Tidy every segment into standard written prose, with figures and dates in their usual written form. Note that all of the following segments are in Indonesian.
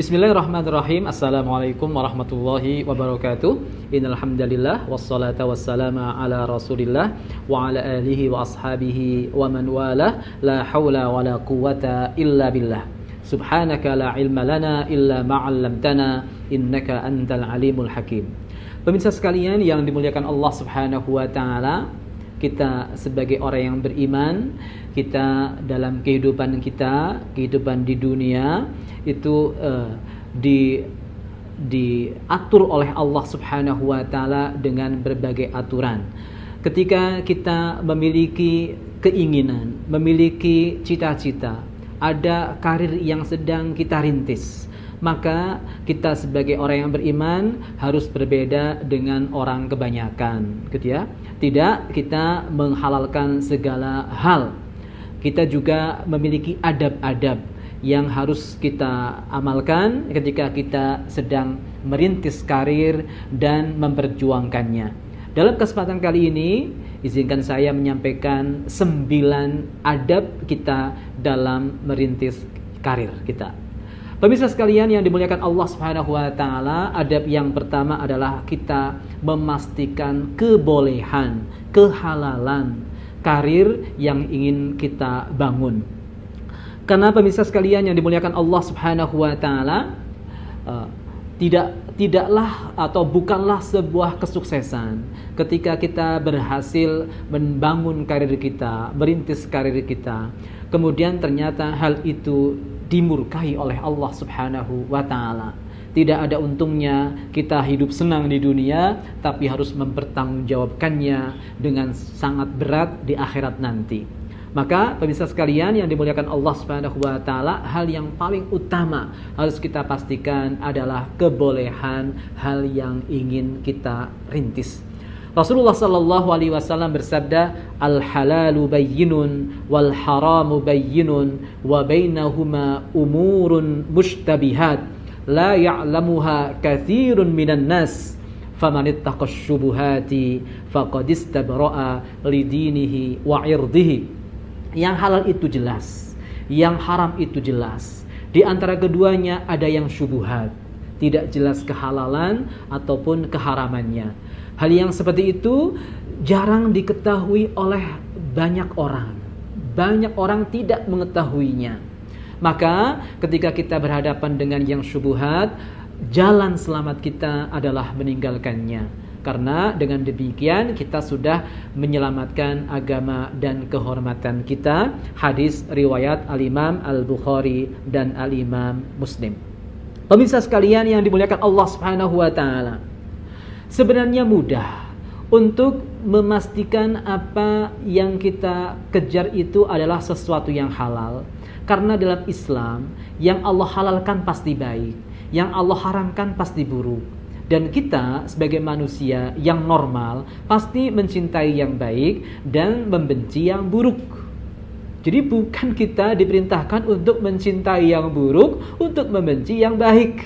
Bismillahirrahmanirrahim. Assalamualaikum warahmatullahi wabarakatuh. Innal hamdalillah wassalatu wassalamu ala Rasulillah wa ala alihi wa ashabihi wa man wala. La haula wala quwwata illa billah. Subhanaka la ilma lana illa ma 'allamtana innaka antal alimul hakim. Pemirsa sekalian yang dimuliakan Allah Subhanahu wa taala, kita sebagai orang yang beriman, kita dalam kehidupan kita, kehidupan di dunia itu diatur oleh Allah Subhanahu wa taala dengan berbagai aturan. Ketika kita memiliki keinginan, memiliki cita-cita, ada karir yang sedang kita rintis, maka kita sebagai orang yang beriman harus berbeda dengan orang kebanyakan, gitu ya. Tidak kita menghalalkan segala hal. Kita juga memiliki adab-adab yang harus kita amalkan ketika kita sedang merintis karir dan memperjuangkannya. Dalam kesempatan kali ini, izinkan saya menyampaikan 9 adab kita dalam merintis karir kita. Pemirsa sekalian yang dimuliakan Allah Subhanahu wa taala, adab yang pertama adalah kita memastikan kebolehan, kehalalan karir yang ingin kita bangun. Karena pemirsa sekalian yang dimuliakan Allah Subhanahu wa taala, tidaklah atau bukanlah sebuah kesuksesan ketika kita berhasil membangun karir kita, merintis karir kita, kemudian ternyata hal itu dimurkahi oleh Allah Subhanahu wa taala. Tidak ada untungnya kita hidup senang di dunia, tapi harus mempertanggungjawabkannya dengan sangat berat di akhirat nanti. Maka pemirsa sekalian yang dimuliakan Allah Subhanahu wa taala, hal yang paling utama harus kita pastikan adalah kebolehan hal yang ingin kita rintis. Rasulullah sallallahu alaihi wasallam bersabda, "Al-halalu bayyinun wal haramu bayyinun wa bainahuma umurun mushtabihat la ya'lamuha katsirun minan nas faman ittaqash syubuhati faqad istabra'a lidinihi wa 'irdihi." Yang halal itu jelas, yang haram itu jelas. Di antara keduanya ada yang syubhat, tidak jelas kehalalan ataupun keharamannya. Hal yang seperti itu jarang diketahui oleh banyak orang. Banyak orang tidak mengetahuinya. Maka ketika kita berhadapan dengan yang syubhat, jalan selamat kita adalah meninggalkannya. Karena dengan demikian kita sudah menyelamatkan agama dan kehormatan kita. Hadis riwayat Al-Imam Al-Bukhari dan Al-Imam Muslim. Pemirsa sekalian yang dimuliakan Allah Subhanahu wa taala, sebenarnya mudah untuk memastikan apa yang kita kejar itu adalah sesuatu yang halal. Karena dalam Islam, yang Allah halalkan pasti baik, yang Allah haramkan pasti buruk. Dan kita sebagai manusia yang normal pasti mencintai yang baik dan membenci yang buruk. Jadi bukan kita diperintahkan untuk mencintai yang buruk, untuk membenci yang baik.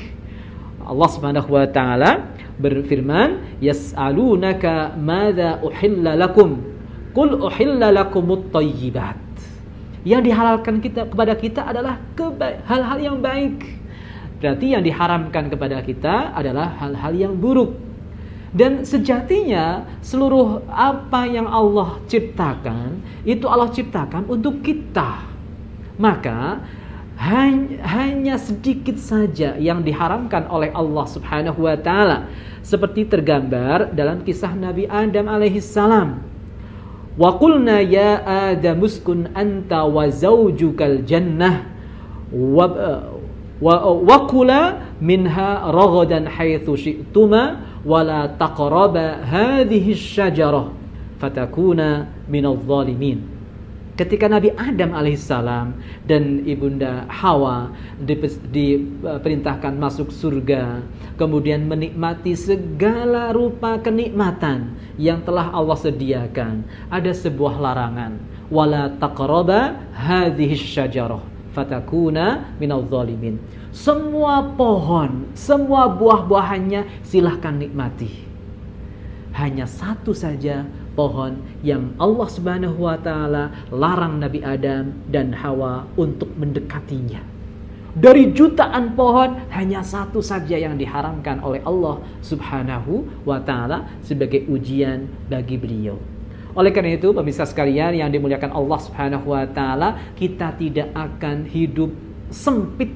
Allah Subhanahu wa taala berfirman, "Yas'alunaka madza uhilla lakum? Qul uhilla lakumut thayyibat." Yang dihalalkan kepada kita adalah hal-hal yang baik. Berarti yang diharamkan kepada kita adalah hal-hal yang buruk. Dan sejatinya seluruh apa yang Allah ciptakan, itu Allah ciptakan untuk kita. Maka hanya sedikit saja yang diharamkan oleh Allah Subhanahu wa taala, seperti tergambar dalam kisah Nabi Adam alaihissalam. Wa qulna ya Adam uskun anta wa zawjukal jannah wa kula minha ragadan haitsu syi'tuma wa la taqraba hadhihi asy-syajarah fatakuna minadh dhalimin. Ketika Nabi Adam alaihissalam dan ibunda Hawa diperintahkan masuk surga, kemudian menikmati segala rupa kenikmatan yang telah Allah sediakan, ada sebuah larangan, wala taqraba hadhihi asy-syajarah fatakuna minadh dhalimin. Semua pohon, semua buah-buahannya silahkan nikmati. Hanya satu saja pohon yang Allah Subhanahu wa taala larang Nabi Adam dan Hawa untuk mendekatinya. dari jutaan pohon hanya satu saja yang diharamkan oleh Allah Subhanahu wa ta'ala sebagai ujian bagi beliau. Oleh karena itu, pemirsa sekalian yang dimuliakan Allah Subhanahu wa ta'ala, kita tidak akan hidup sempit,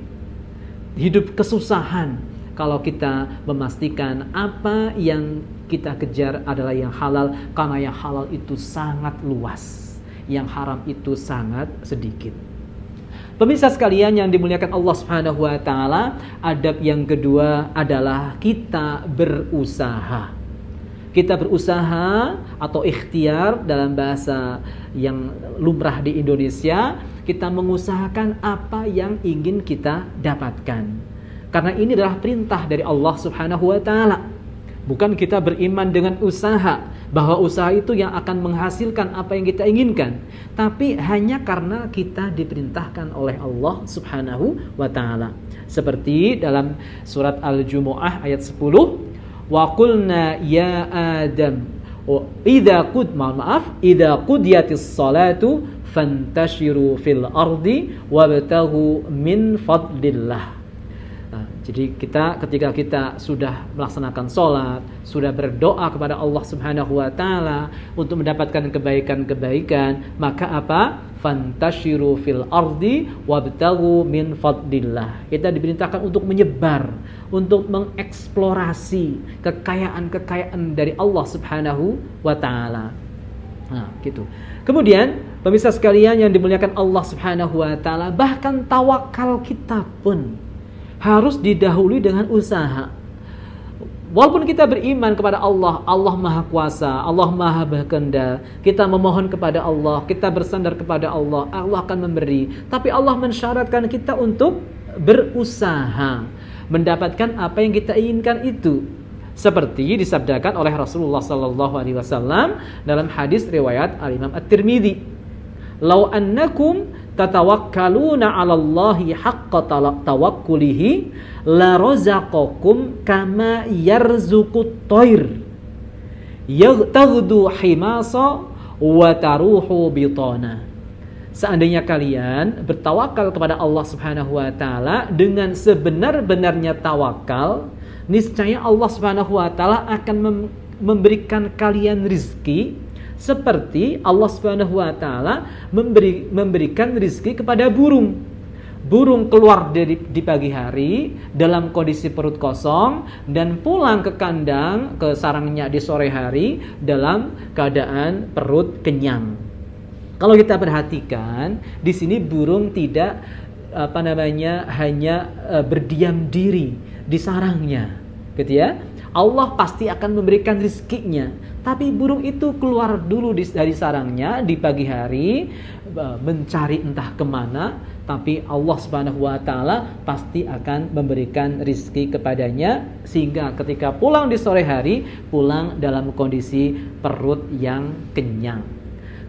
hidup kesusahan kalau kita memastikan apa yang kita kejar adalah yang halal, karena yang halal itu sangat luas, yang haram itu sangat sedikit. Pemirsa sekalian yang dimuliakan Allah Subhanahu wa ta'ala, adab yang kedua adalah kita berusaha. Kita berusaha atau ikhtiar dalam bahasa yang lumrah di Indonesia, kita mengusahakan apa yang ingin kita dapatkan. Karena ini adalah perintah dari Allah Subhanahu wa ta'ala. Bukan kita beriman dengan usaha, bahwa usaha itu yang akan menghasilkan apa yang kita inginkan, tapi hanya karena kita diperintahkan oleh Allah Subhanahu wa ta'ala. Seperti dalam surat Al-Jumu'ah ayat 10, wa qulna ya Adam idza qudiyatis salatu fantashiru fil ardi wabtaghu min fadlillah. Jadi ketika kita sudah melaksanakan sholat, sudah berdoa kepada Allah Subhanahu wa ta'ala untuk mendapatkan kebaikan-kebaikan, maka apa? Fantashiru fil ardi wabtaghu min fadlillah. Kita diperintahkan untuk menyebar, untuk mengeksplorasi kekayaan-kekayaan dari Allah Subhanahu wa ta'ala. Nah, gitu. Kemudian, pemirsa sekalian yang dimuliakan Allah Subhanahu wa ta'ala, bahkan tawakal kita pun harus didahului dengan usaha. Walaupun kita beriman kepada Allah, Allah Maha Kuasa, Allah Maha Berkehendak, kita memohon kepada Allah, kita bersandar kepada Allah, Allah akan memberi. Tapi Allah mensyaratkan kita untuk berusaha mendapatkan apa yang kita inginkan itu. Seperti disabdakan oleh Rasulullah SAW dalam hadis riwayat Al-Imam At-Tirmidzi, "Lau annakum tatawakkaluna 'ala Allahi haqqa tawakkulihi la razaqakum kama yarzuqut thair yaghdu himasa wa taruhu bitana." Seandainya kalian bertawakal kepada Allah Subhanahu wa ta'ala dengan sebenar-benarnya tawakal, niscaya Allah Subhanahu wa ta'ala akan memberikan kalian rizki seperti Allah Subhanahu wa ta'ala memberikan rizki kepada burung. Burung keluar di pagi hari dalam kondisi perut kosong dan pulang ke kandang, ke sarangnya di sore hari dalam keadaan perut kenyang. Kalau kita perhatikan, di sini burung tidak hanya berdiam diri di sarangnya, gitu ya. Allah pasti akan memberikan rizkinya, tapi burung itu keluar dulu dari sarangnya di pagi hari, mencari entah kemana, tapi Allah Subhanahu wa ta'ala pasti akan memberikan rizki kepadanya, sehingga ketika pulang di sore hari, pulang dalam kondisi perut yang kenyang.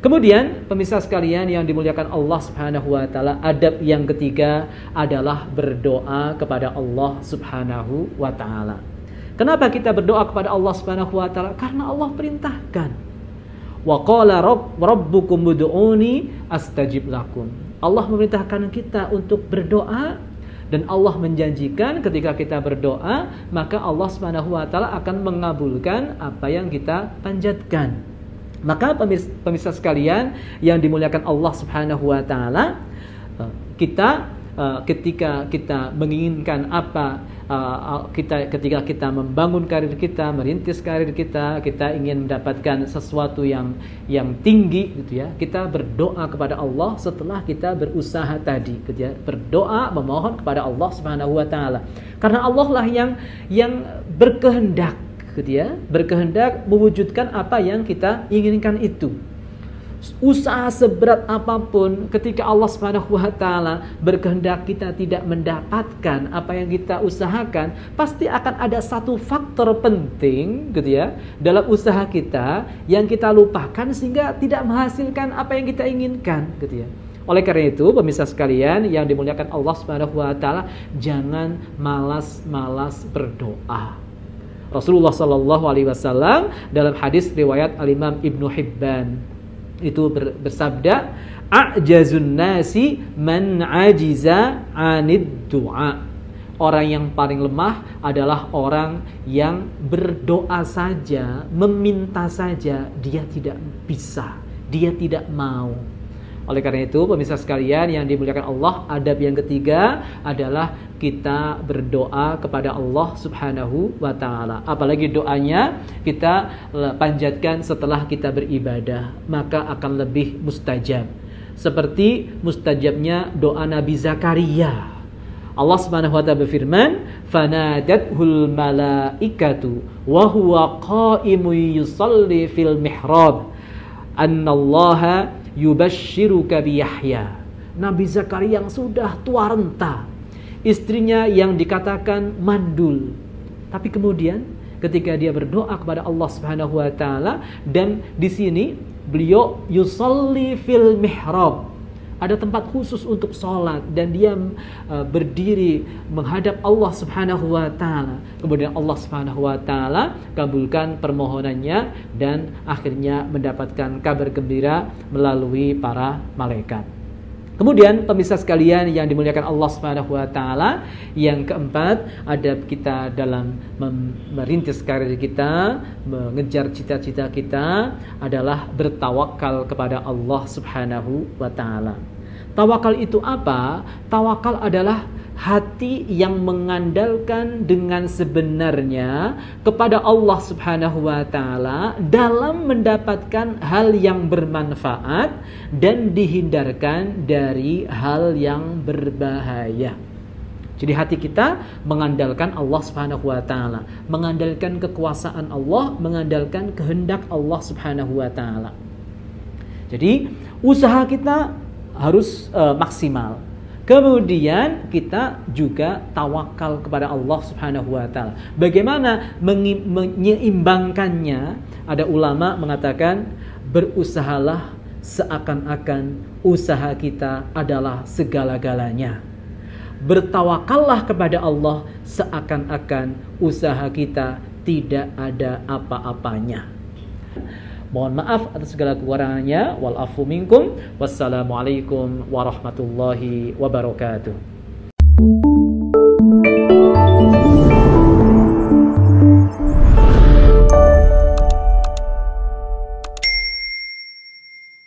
Kemudian pemirsa sekalian yang dimuliakan Allah Subhanahu wa ta'ala, adab yang ketiga adalah berdoa kepada Allah Subhanahu wa ta'ala. Kenapa kita berdoa kepada Allah Subhanahu wa ta'ala? Karena Allah perintahkan. Wa qala rabbukum ud'uni astajib lakum. Allah memerintahkan kita untuk berdoa, dan Allah menjanjikan ketika kita berdoa, maka Allah Subhanahu wa ta'ala akan mengabulkan apa yang kita panjatkan. Maka pemirsa sekalian yang dimuliakan Allah Subhanahu wa ta'ala, ketika kita menginginkan ketika kita membangun karir kita, merintis karir kita, kita ingin mendapatkan sesuatu yang tinggi, gitu ya. Kita berdoa kepada Allah setelah kita berusaha tadi, gitu ya. Berdoa, memohon kepada Allah Subhanahu wa ta'ala. Karena Allah lah yang berkehendak, gitu ya. Berkehendak mewujudkan apa yang kita inginkan itu. Usaha seberat apapun, ketika Allah Subhanahu wa ta'ala berkehendak kita tidak mendapatkan apa yang kita usahakan, pasti akan ada satu faktor penting, gitu ya, dalam usaha kita yang kita lupakan sehingga tidak menghasilkan apa yang kita inginkan, gitu ya. Oleh karena itu, pemirsa sekalian yang dimuliakan Allah Subhanahu wa ta'ala, jangan malas-malas berdoa. Rasulullah SAW dalam hadis riwayat Al-Imam Ibnu Hibban, itu bersabda, a'jazun nasi man ajiza 'anid du'a. Orang yang paling lemah adalah orang yang berdoa saja, meminta saja, dia tidak bisa, dia tidak mau. Oleh karena itu, pemirsa sekalian yang dimuliakan Allah, adab yang ketiga adalah kita berdoa kepada Allah Subhanahu wa taala. Apalagi doanya kita panjatkan setelah kita beribadah, maka akan lebih mustajab. Seperti mustajabnya doa Nabi Zakaria. Allah Subhanahu wa taala berfirman, "Fanadathul malaikatu wa huwa qa'imun yusalli fil mihrab, annallaha yubashshiruka bi Yahya." Nabi Zakaria yang sudah tua renta, istrinya yang dikatakan mandul. Tapi kemudian ketika dia berdoa kepada Allah Subhanahu wa taala, dan di sini beliau yusalli fil mihrab, ada tempat khusus untuk sholat, dan dia berdiri menghadap Allah Subhanahu wa taala. Kemudian Allah Subhanahu wa taala kabulkan permohonannya dan akhirnya mendapatkan kabar gembira melalui para malaikat. Kemudian pemirsa sekalian yang dimuliakan Allah Subhanahu wa taala, yang keempat, adab kita dalam merintis karir kita, mengejar cita-cita kita adalah bertawakal kepada Allah Subhanahu wa taala. Tawakal itu apa? Tawakal adalah hati yang mengandalkan dengan sebenarnya kepada Allah Subhanahu wa taala dalam mendapatkan hal yang bermanfaat dan dihindarkan dari hal yang berbahaya. Jadi hati kita mengandalkan Allah Subhanahu wa taala, mengandalkan kekuasaan Allah, mengandalkan kehendak Allah Subhanahu wa taala. Jadi usaha kita harus maksimal. Kemudian kita juga tawakal kepada Allah Subhanahu wa taala. Bagaimana menyeimbangkannya? Ada ulama mengatakan, berusahalah seakan-akan usaha kita adalah segala-galanya. Bertawakallah kepada Allah seakan-akan usaha kita tidak ada apa-apanya. Mohon maaf atas segala kekurangannya. Wal afu minkum. Wassalamualaikum warahmatullahi wabarakatuh.